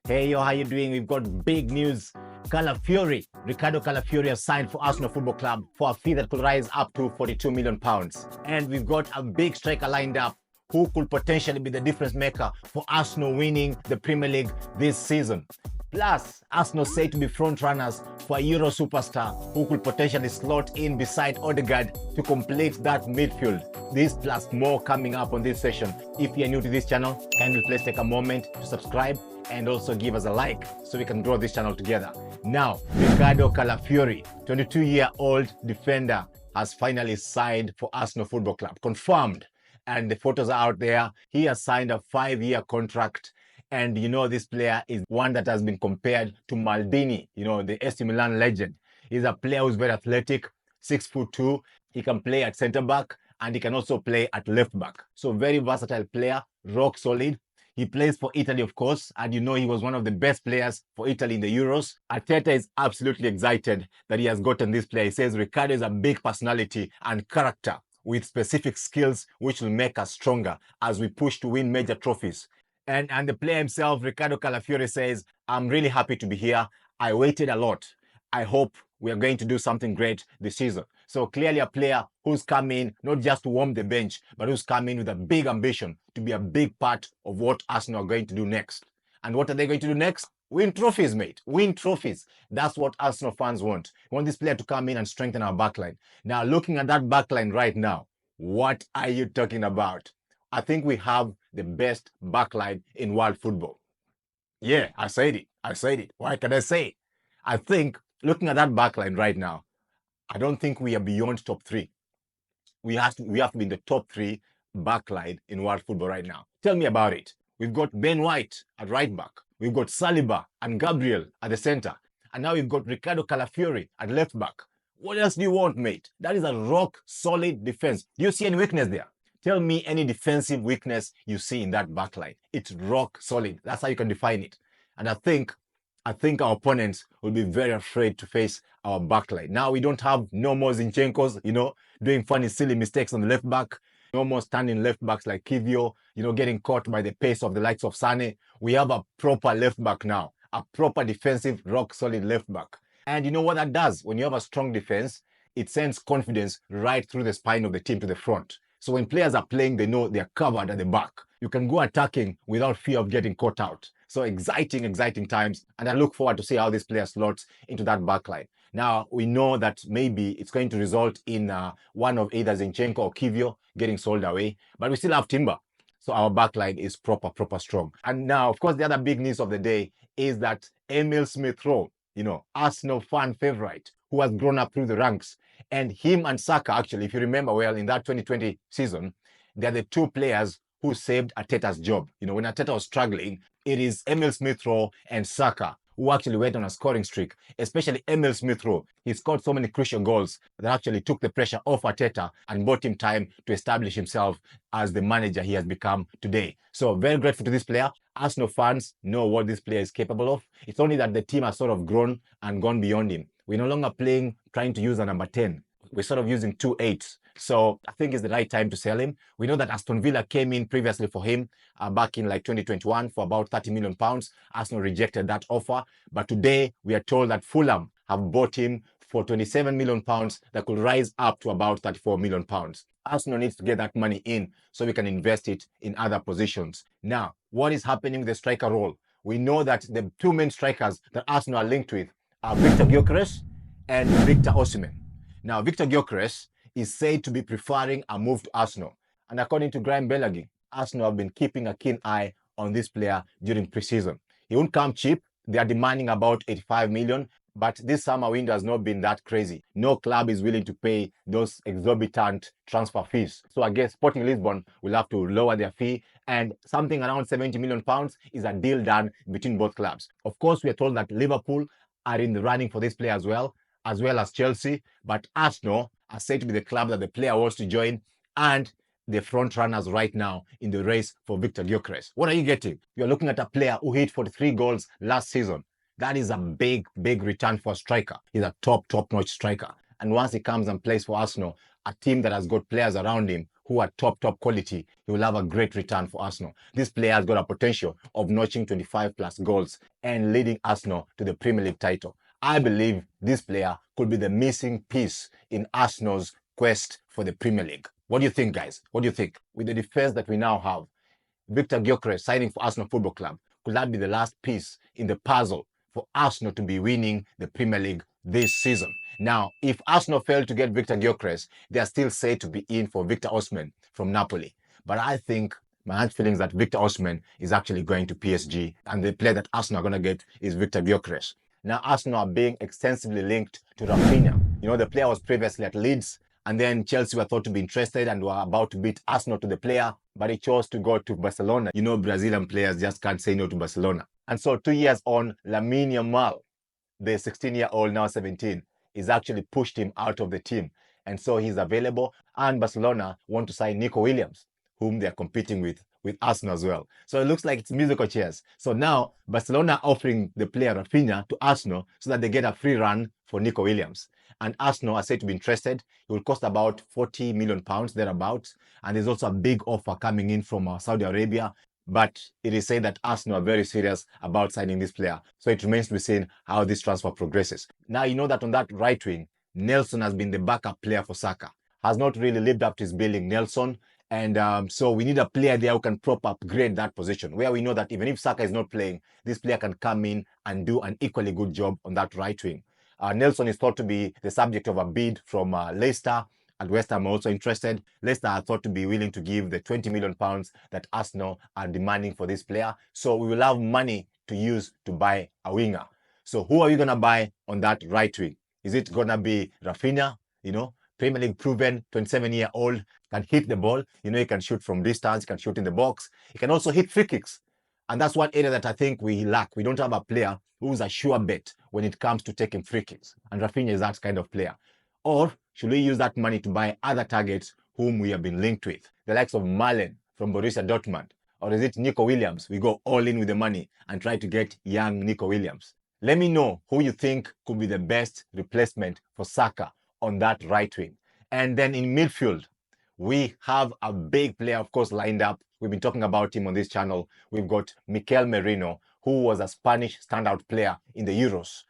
Hey, yo, how you doing? We've got big news. Riccardo Calafiori has signed for Arsenal Football Club for a fee that could rise up to £42 million. And we've got a big striker lined up who could potentially be the difference maker for Arsenal winning the Premier League this season. Plus, Arsenal said to be front runners for a Euro superstar who could potentially slot in beside Odegaard to complete that midfield. This plus more coming up on this session. If you're new to this channel, kindly please take a moment to subscribe and also give us a like so we can grow this channel together. Now, Riccardo Calafiori, 22-year-old defender, has finally signed for Arsenal Football Club. Confirmed. And the photos are out there. He has signed a 5-year contract. And you know, this player is one that has been compared to Maldini, you know, the AC Milan legend. He's a player who's very athletic, 6'2". He can play at centre back and he can also play at left back. So very versatile player, rock solid. He plays for Italy, of course, and you know he was one of the best players for Italy in the Euros. Arteta is absolutely excited that he has gotten this player. He says Riccardo is a big personality and character with specific skills which will make us stronger as we push to win major trophies. And the player himself, Riccardo Calafiori, says, I'm really happy to be here. I waited a lot. I hope we are going to do something great this season. So clearly a player who's come in not just to warm the bench, but who's come in with a big ambition to be a big part of what Arsenal are going to do next. And what are they going to do next? Win trophies, mate. Win trophies. That's what Arsenal fans want. We want this player to come in and strengthen our backline. Now, looking at that backline right now, what are you talking about? I think we have the best backline in world football. Yeah, I said it. I said it. Why can I say it? I think looking at that backline right now, I don't think we are beyond top 3. We have to be in the top 3 backline in world football right now. Tell me about it. We've got Ben White at right back. We've got Saliba and Gabriel at the center. And now we've got Riccardo Calafiori at left back. What else do you want, mate? That is a rock solid defense. Do you see any weakness there? Tell me any defensive weakness you see in that backline. It's rock solid. That's how you can define it. And I think our opponents will be very afraid to face our backline. Now we don't have no more Zinchenko's, you know, doing funny, silly mistakes on the left back. No more standing left backs like Nketiah, you know, getting caught by the pace of the likes of SANE. We have a proper left back now, a proper defensive, rock solid left back. And you know what that does? When you have a strong defense, it sends confidence right through the spine of the team to the front. So when players are playing, they know they're covered at the back. You can go attacking without fear of getting caught out. So exciting times. And I look forward to see how this player slots into that backline. Now, we know that maybe it's going to result in one of either Zinchenko or Nketiah getting sold away. But we still have Timber. So our backline is proper strong. And now, of course, the other big news of the day is that Emile Smith Rowe, you know, Arsenal fan favorite, who has grown up through the ranks. And him and Saka, actually, if you remember well, in that 2020 season, they're the 2 players who saved Arteta's job. You know, when Arteta was struggling, it is Emile Smith Rowe and Saka who actually went on a scoring streak, especially Emile Smith Rowe. He scored so many crucial goals that actually took the pressure off Arteta and bought him time to establish himself as the manager he has become today. So very grateful to this player. Arsenal fans know what this player is capable of. It's only that the team has sort of grown and gone beyond him. We're no longer trying to use a number 10. We're sort of using 2 8s. So I think it's the right time to sell him. We know that Aston Villa came in previously for him back in like 2021 for about £30 million. Arsenal rejected that offer. But today we are told that Fulham have bought him for £27 million that could rise up to about £34 million. Arsenal needs to get that money in so we can invest it in other positions. Now, what is happening with the striker role? We know that the 2 main strikers that Arsenal are linked with are Victor Gyokeres and Victor Osimhen. Now, Victor Gyokeres is said to be preferring a move to Arsenal. And according to Graeme Belague, Arsenal have been keeping a keen eye on this player during pre-season. He won't come cheap. They are demanding about 85 million, but this summer window has not been that crazy. No club is willing to pay those exorbitant transfer fees. So I guess Sporting Lisbon will have to lower their fee, and something around £70 million is a deal done between both clubs. Of course, we are told that Liverpool are in the running for this player as well as Chelsea, but Arsenal are said to be the club that the player wants to join and the front runners right now in the race for Victor Gyokeres. What are you getting? You're looking at a player who hit 43 goals last season. That is a big return for a striker. He's a top-notch striker. And once he comes and plays for Arsenal, a team that has got players around him who are top quality, he will have a great return for Arsenal. This player has got a potential of notching 25 plus goals and leading Arsenal to the Premier League title. I believe this player could be the missing piece in Arsenal's quest for the Premier League. What do you think, guys? What do you think? With the defense that we now have, Victor Gyokeres signing for Arsenal Football Club, could that be the last piece in the puzzle for Arsenal to be winning the Premier League this season? Now, if Arsenal fail to get Victor Gyokeres, they are still said to be in for Victor Osimhen from Napoli. But I think my hunch feeling is that Victor Osimhen is actually going to PSG, and the player that Arsenal are going to get is Victor Gyokeres. Now, Arsenal are being extensively linked to Rafinha. You know, the player was previously at Leeds, and then Chelsea were thought to be interested and were about to beat Arsenal to the player, but he chose to go to Barcelona. You know, Brazilian players just can't say no to Barcelona. And so 2 years on, Lamine Yamal, the 16-year-old, now 17, is actually pushed him out of the team. And so he's available. And Barcelona want to sign NIKO Williams, whom they're competing with Arsenal as well. So it looks like it's musical chairs. So now Barcelona offering the player Rafinha to Arsenal so that they get a free run for NIKO Williams. And Arsenal are said to be interested. It will cost about £40 million thereabouts. And there's also a big offer coming in from Saudi Arabia. But it is said that Arsenal are very serious about signing this player. So it remains to be seen how this transfer progresses. Now, you know that on that right wing, Nelson has been the backup player for Saka. Has not really lived up to his billing, Nelson. And so we need a player there who can upgrade that position, where we know that even if Saka is not playing, this player can come in and do an equally good job on that right wing. Nelson is thought to be the subject of a bid from Leicester, and West Ham are also interested. Leicester are thought to be willing to give the £20 million that Arsenal are demanding for this player. So we will have money to use to buy a winger. So who are you going to buy on that right wing? Is it going to be Rafinha? You know, Premier League proven, 27-year-old, can hit the ball. You know, he can shoot from distance, he can shoot in the box. He can also hit free kicks. And that's one area that I think we lack. We don't have a player who's a sure bet when it comes to taking free kicks. And Rafinha is that kind of player. Or should we use that money to buy other targets whom we have been linked with? The likes of MALEN from Borussia Dortmund. Or is it NIKO Williams? We go all in with the money and try to get young NIKO Williams. Let me know who you think could be the best replacement for Saka on that right wing. And then in midfield, we have a big player, of course, lined up. We've been talking about him on this channel. We've got Mikel Merino, who was a Spanish standout player in the Euros.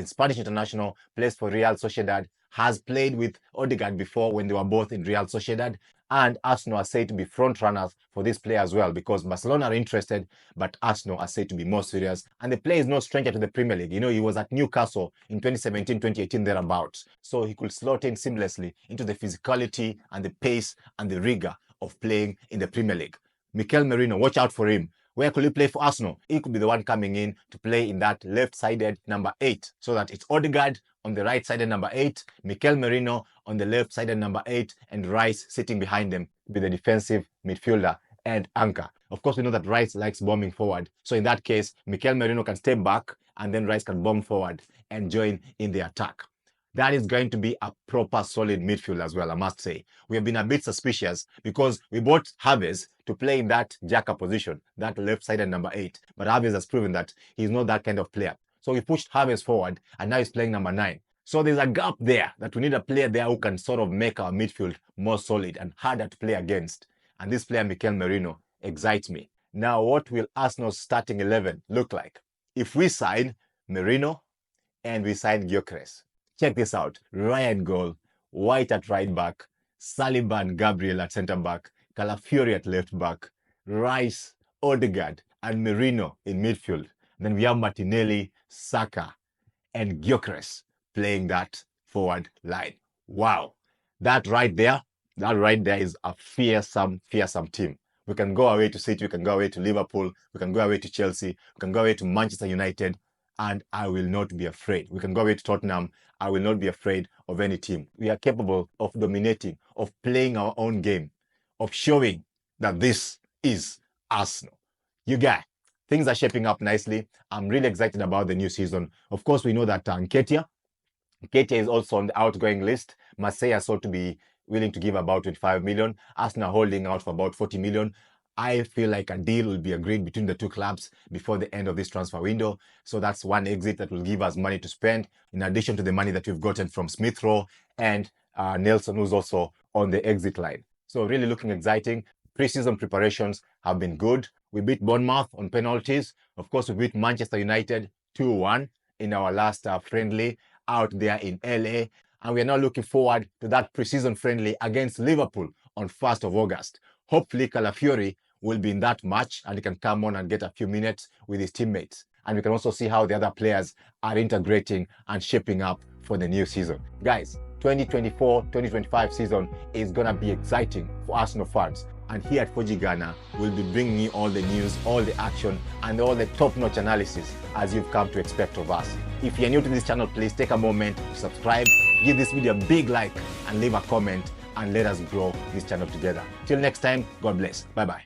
Spanish international, plays for Real Sociedad, has played with Odegaard before when they were both in Real Sociedad. And Arsenal are said to be front runners for this player as well, because Barcelona are interested, but Arsenal are said to be more serious. And the player is no stranger to the Premier League. You know, he was at Newcastle in 2017, 2018, thereabouts. So he could slot in seamlessly into the physicality and the pace and the rigor of playing in the Premier League. Mikel Merino, watch out for him. Where could he play for Arsenal? He could be the one coming in to play in that left-sided number 8, so that it's Odegaard on the right-sided number 8, Mikel Merino on the left-sided number 8, and Reiss sitting behind them to be the defensive midfielder and anchor. Of course, we know that Reiss likes bombing forward. So in that case, Mikel Merino can step back and then Reiss can bomb forward and join in the attack. That is going to be a proper solid midfield as well, I must say. We have been a bit suspicious because we bought Havertz to play in that Xhaka position, that left-sided number 8. But Havertz has proven that he's not that kind of player. So we pushed Havertz forward and now he's playing number 9. So there's a gap there that we need a player there who can sort of make our midfield more solid and harder to play against. And this player, Mikel Merino, excites me. Now, what will Arsenal's starting 11 look like? If we sign Merino and we sign Gyokeres, check this out. Ryan goal, White at right back, Saliba and Gabriel at centre back, Calafiori at left back, Reiss, Odegaard, and Merino in midfield. Then we have Martinelli, Saka, and Gyokeres playing that forward line. Wow. That right there is a fearsome team. We can go away to City, we can go away to Liverpool, we can go away to Chelsea, we can go away to Manchester United, and I will not be afraid. We can go away to Tottenham. I will not be afraid of any team. We are capable of dominating, of playing our own game, of showing that this is Arsenal. You guys, things are shaping up nicely. I'm really excited about the new season. Of course, we know that Nketiah is also on the outgoing list. Marseille are sought to be willing to give about 25 million. Arsenal holding out for about 40 million. I feel like a deal will be agreed between the two clubs before the end of this transfer window. So that's one exit that will give us money to spend, in addition to the money that we've gotten from Smith Rowe and Nelson, who's also on the exit line. So really looking exciting. Pre-season preparations have been good. We beat Bournemouth on penalties. Of course, we beat Manchester United 2-1 in our last friendly out there in LA. And we are now looking forward to that pre-season friendly against Liverpool on 1st of August. Hopefully, Calafiori will be in that match and he can come on and get a few minutes with his teammates. And we can also see how the other players are integrating and shaping up for the new season. Guys, 2024-2025 season is going to be exciting for Arsenal fans. And here at 4G Ghana, we'll be bringing you all the news, all the action, and all the top-notch analysis as you've come to expect of us. If you're new to this channel, please take a moment to subscribe, give this video a big like, and leave a comment, and let us grow this channel together. Till next time, God bless. Bye-bye.